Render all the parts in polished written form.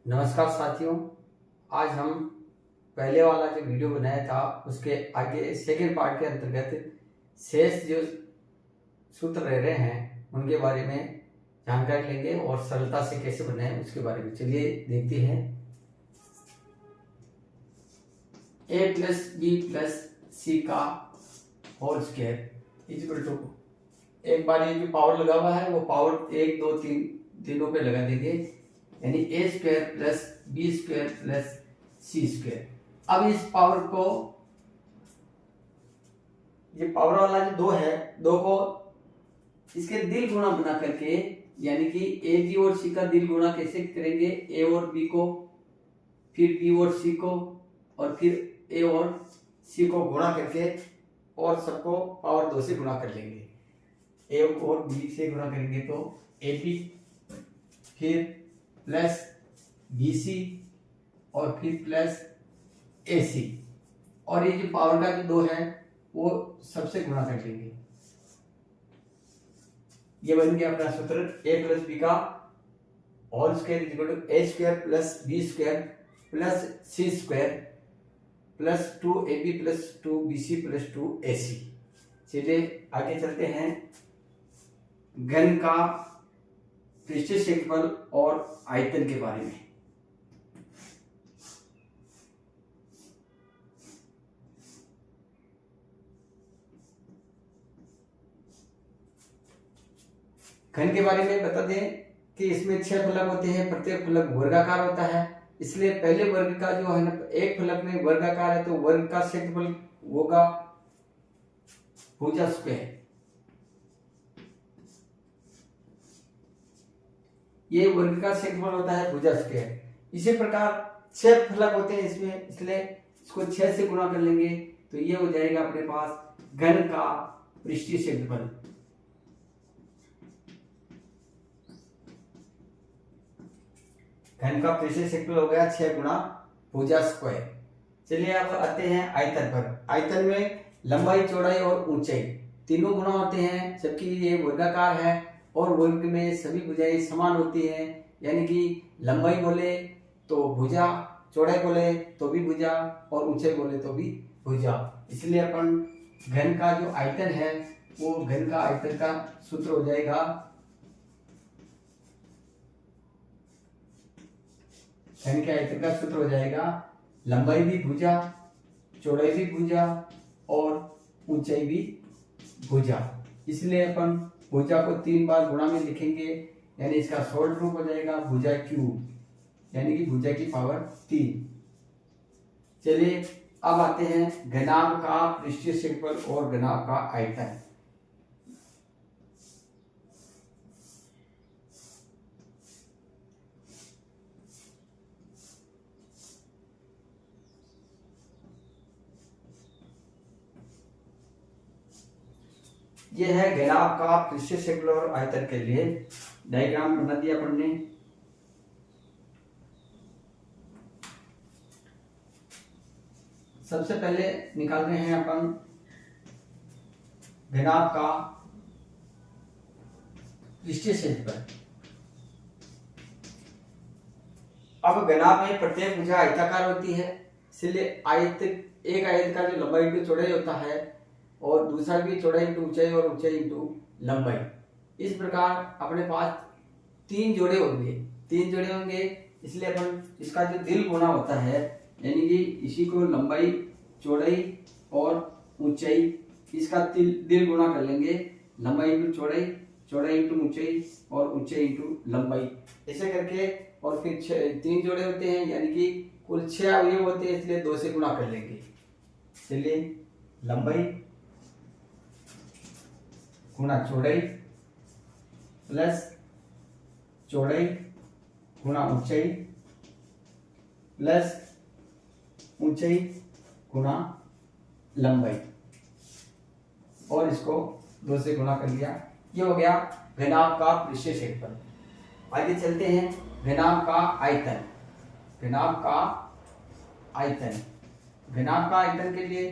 नमस्कार साथियों। आज हम पहले वाला जो वीडियो बनाया था उसके आगे सेकेंड पार्ट के अंतर्गत शेष जो सूत्र रह रहे हैं उनके बारे में जानकारी लेंगे और सरलता से कैसे बनाएं उसके बारे में। चलिए देखते हैं। a प्लस बी प्लस सी का होल स्क्वायर इक्वल टू, एक बार ये जो पावर लगा हुआ है वो पावर 1 2 3 तीनों पे लगा देंगे, यानी A square plus B square plus C square. अब इस पावर को, ये पावर वाला जो दो है, दो को इसके दिल गुणा बना करके, यानी कि ए बी और सी का दिल गुणा कैसे करेंगे, ए और बी को, फिर बी और सी को, और फिर ए और सी को गुणा करके और सबको पावर 2 से गुणा कर लेंगे। ए और बी से गुणा करेंगे तो ए बी, फिर प्लस बी सी, और फिर प्लस ए सी, और ये जो पावर का जो दो है वो सबसे गुणा कर लेंगे। ये बन गया अपना सूत्र, ए प्लस बी का whole square equal to a square plus B square plus C square plus 2ab plus 2bc plus 2ac। चलिए आगे चलते हैं। घन का पृष्ठीय क्षेत्रफल और आयतन के बारे में। घन के बारे में बता दें कि इसमें 6 फलक होते हैं, प्रत्येक फलक वर्गाकार होता है, इसलिए पहले वर्ग का जो है ना, एक फलक में वर्गाकार है तो वर्ग का क्षेत्रफल होगा भुजा स्क्वायर। ये वर्ग का क्षेत्रफल होता है भुजा स्क्वायर। इसी प्रकार 6 फलक होते हैं इसमें, इसलिए इसको 6 से गुणा कर लेंगे तो ये हो जाएगा अपने पास घन का पृष्ठीय क्षेत्रफल। घन का पृष्ठीय क्षेत्रफल हो गया 6 गुणा भुजा स्क्वायर। चलिए अब आते हैं आयतन पर। आयतन में लंबाई, चौड़ाई और ऊंचाई तीनों गुणा होते हैं, जबकि ये वर्गाकार है और वर्ग में सभी भुजाएं समान होती हैं, यानी कि लंबाई बोले तो भुजा, चौड़ाई बोले तो भी भुजा, और ऊंचाई बोले तो भी भुजा। इसलिए अपन घन का जो आयतन है वो घन का आयतन का सूत्र हो जाएगा घन के आयतन का सूत्र हो जाएगा लंबाई भी भुजा, चौड़ाई भी भुजा और ऊंचाई भी भुजा। इसलिए अपन भुजा को 3 बार गुणा में लिखेंगे, यानी इसका शॉर्ट रूप हो जाएगा भुजा क्यूब, यानी कि भुजा की पावर 3। चलिए अब आते हैं घनाभ का पृष्ठीय क्षेत्रफल और घनाभ का आयतन। यह है घनाभ का पृष्ठीय क्षेत्रफल और आयतन के लिए डायग्राम बना दिया अपन ने। सबसे पहले निकाल रहे हैं अपन घनाभ का पृष्ठीय क्षेत्रफल। अब घनाभ में प्रत्येक भुजा आयताकार होती है, इसलिए एक आयत का जो लंबाई इंटू चौड़ाई होता है और दूसरा भी चौड़ाई इंटू ऊंचाई और ऊंचाई इंटू लंबाई। इस प्रकार अपने पास 3 जोड़े होंगे, इसलिए अपन इसका जो दिल गुणा होता है, यानी कि इसी को लंबाई, चौड़ाई और ऊंचाई, इसका दिल गुणा कर लेंगे। लंबाई इंटू चौड़ाई, चौड़ाई इंटू ऊंचाई और ऊंचाई इंटू लंबाई, ऐसे करके, और फिर 3 जोड़े होते हैं, यानी कि कुल 6 अवयव होते हैं, इसलिए 2 से गुणा कर लेंगे। चलिए लंबाई गुणा चौड़ाई प्लस चौड़ाई गुणा ऊंचाई प्लस ऊंचाई गुणा लंबाई, और इसको 2 से गुणा कर लिया। ये हो गया घनाभ का पृष्ठीय क्षेत्रफल। आगे चलते हैं घनाभ का आयतन। घनाभ का आयतन के लिए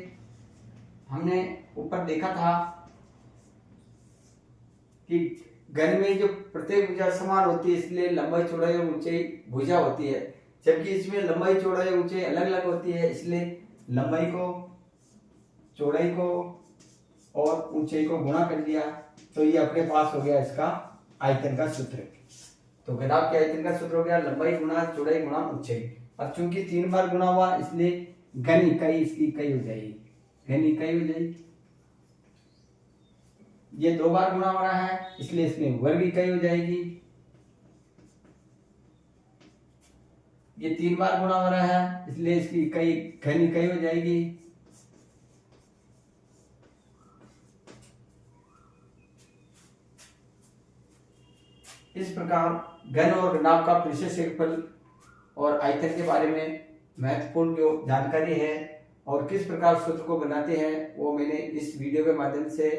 हमने ऊपर देखा था कि घन में जो प्रत्येक भुजा समान होती है, इसलिए लंबाई, चौड़ाई और ऊंचाई भुजा होती है, जबकि इसमें लंबाई चौड़ाई ऊंचाई अलग अलग होती है, इसलिए लंबाई को, चौड़ाई को और ऊंचाई को गुणा कर दिया तो ये अपने पास हो गया इसका आयतन का सूत्र। तो घनाभ के आयतन का सूत्र हो गया लंबाई गुणा चौड़ाई गुणा ऊंचाई। अब चूंकि 3 बार गुणा हुआ इसलिए घन इकाई इसकी इकाई हो जाएगी, घन इकाई हो जाएगी। ये 2 बार गुणा हो रहा है इसलिए इसमें वर्ग इकाई हो जाएगी। ये 3 बार गुणा हो रहा है इसलिए इसकी इकाई घन इकाई हो जाएगी। इस प्रकार घन और घनाभ का परिचय, क्षेत्रफल और आयतन के बारे में महत्वपूर्ण जो जानकारी है और किस प्रकार सूत्र को बनाते हैं वो मैंने इस वीडियो के माध्यम से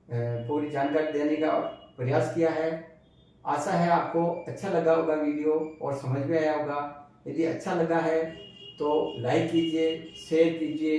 पूरी जानकारी देने का प्रयास किया है। आशा है आपको अच्छा लगा होगा वीडियो और समझ में आया होगा। यदि अच्छा लगा है तो लाइक कीजिए, शेयर कीजिए